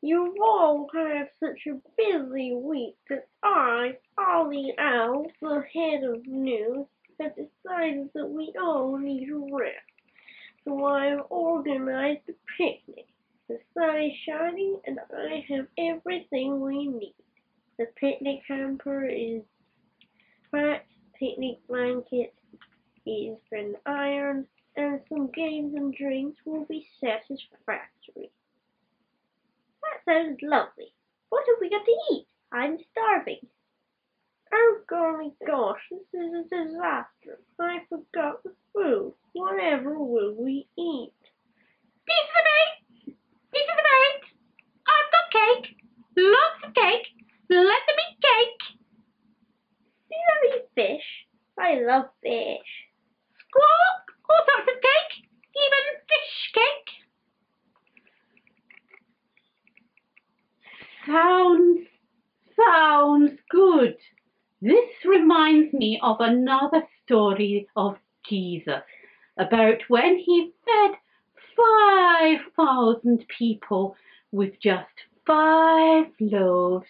You've all had such a busy week that I, Ollie Owl, the head of news, have decided that we all need a rest. So I've organized a picnic. The sun is shining and I have everything we need. The picnic hamper is packed, picnic blanket is been ironed, and some games and drinks will be satisfactory. That sounds lovely. What have we got to eat? I'm starving. Oh golly gosh, this is a disaster. I forgot the food. Whatever will we eat? Piece of the bake! Piece of the bake! I've got cake! Lots of cake! Let them eat cake! Do you have any fish? I love fish. Squawk! All sorts of cake! Even fish cake! Sounds good. This reminds me of another story of Jesus about when he fed 5,000 people with just 5 loaves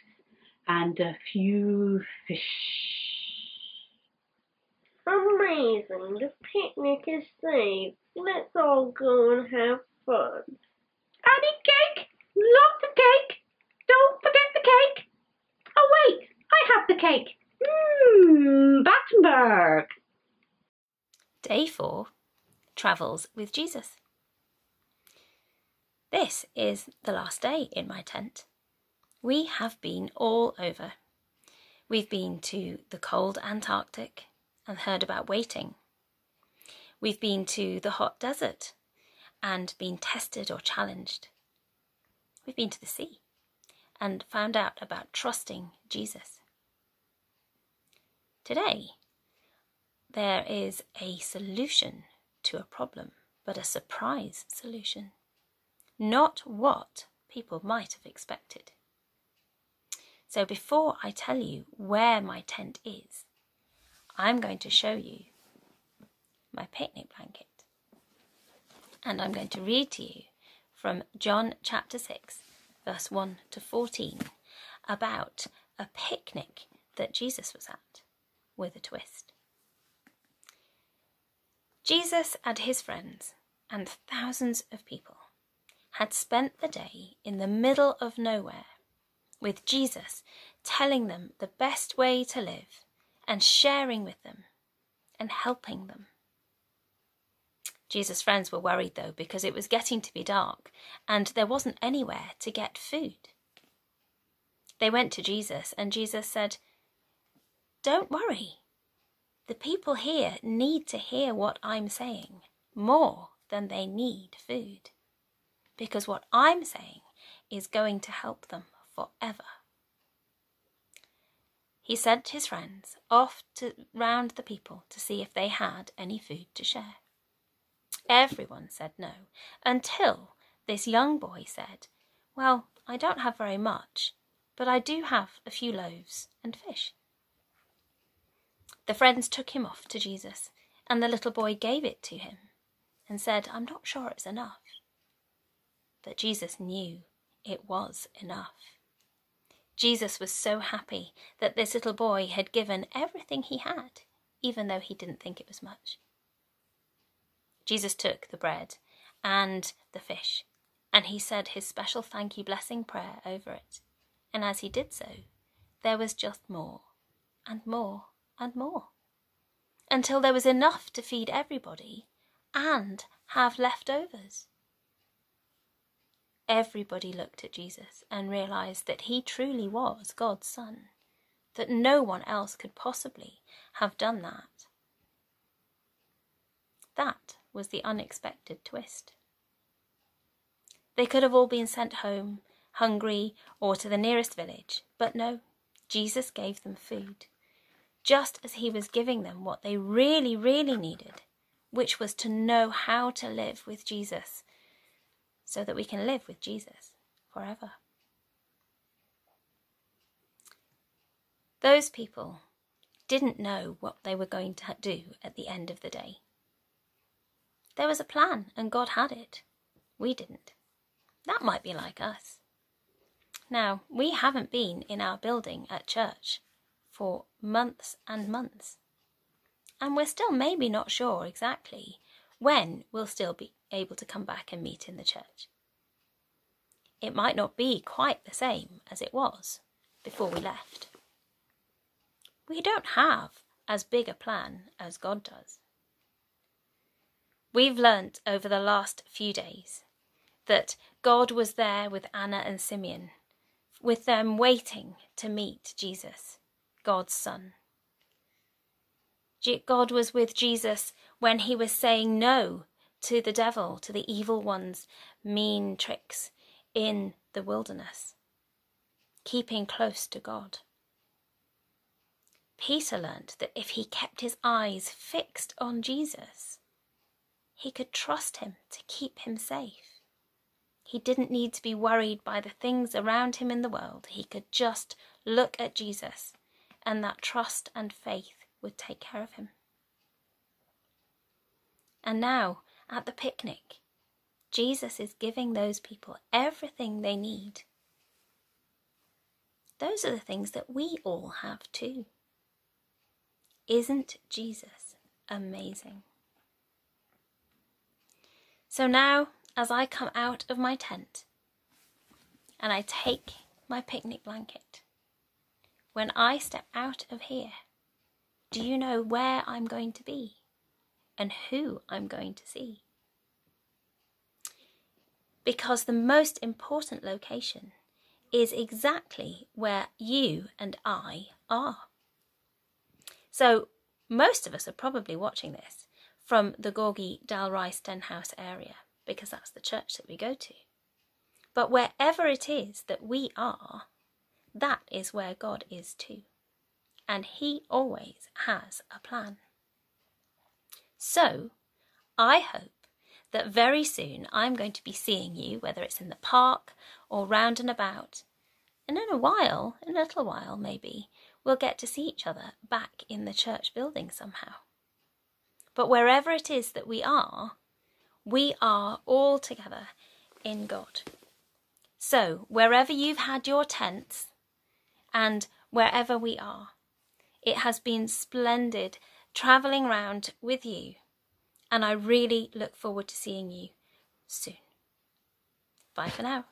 and a few fish. Amazing. The picnic is saved. Let's all go and have fun. I need cake! Lots of cake! Don't forget the cake! Oh wait, I have the cake! Battenberg! Day 4, Travels with Jesus. This is the last day in my tent. We have been all over. We've been to the cold Antarctic and heard about waiting. We've been to the hot desert and been tested or challenged. We've been to the sea and found out about trusting Jesus. Today, there is a solution to a problem, but a surprise solution. Not what people might have expected. So before I tell you where my tent is, I'm going to show you my picnic blanket. And I'm going to read to you from John chapter 6, verse 1 to 14, about a picnic that Jesus was at, with a twist. Jesus and his friends, and thousands of people, had spent the day in the middle of nowhere, with Jesus telling them the best way to live and sharing with them and helping them. Jesus' friends were worried though, because it was getting to be dark and there wasn't anywhere to get food. They went to Jesus and Jesus said, "Don't worry. The people here need to hear what I'm saying more than they need food, because what I'm saying is going to help them forever." He sent his friends off round the people to see if they had any food to share. Everyone said no, until this young boy said, "Well, I don't have very much, but I do have a few loaves and fish." The friends took him off to Jesus, and the little boy gave it to him and said, "I'm not sure it's enough." But Jesus knew it was enough. Jesus was so happy that this little boy had given everything he had, even though he didn't think it was much. Jesus took the bread and the fish, and he said his special thank you blessing prayer over it. And as he did so, there was just more and more and more, until there was enough to feed everybody and have leftovers. Everybody looked at Jesus and realized that he truly was God's son, that no one else could possibly have done that. That was the unexpected twist. They could have all been sent home, hungry, or to the nearest village, but no, Jesus gave them food, just as he was giving them what they really, really needed, which was to know how to live with Jesus, so that we can live with Jesus forever. Those people didn't know what they were going to do at the end of the day. There was a plan and God had it. We didn't. That might be like us. Now, we haven't been in our building at church for months and months. And we're still maybe not sure exactly when we'll still be able to come back and meet in the church. It might not be quite the same as it was before we left. We don't have as big a plan as God does. We've learnt over the last few days that God was there with Anna and Simeon, with them waiting to meet Jesus, God's Son. God was with Jesus when he was saying no to the devil, to the evil one's mean tricks in the wilderness, keeping close to God. Peter learnt that if he kept his eyes fixed on Jesus, he could trust him to keep him safe. He didn't need to be worried by the things around him in the world. He could just look at Jesus, and that trust and faith would take care of him. And now, at the picnic, Jesus is giving those people everything they need. Those are the things that we all have too. Isn't Jesus amazing? So now, as I come out of my tent and I take my picnic blanket, when I step out of here, do you know where I'm going to be and who I'm going to see? Because the most important location is exactly where you and I are. So most of us are probably watching this from the Gorgie Dalry Stenhouse area, because that's the church that we go to. But wherever it is that we are, that is where God is too. And he always has a plan. So I hope that very soon I'm going to be seeing you, whether it's in the park or round and about. And in a little while maybe, we'll get to see each other back in the church building somehow. But wherever it is that we are all together in God. So wherever you've had your tents and wherever we are, it has been splendid travelling round with you, and I really look forward to seeing you soon. Bye for now.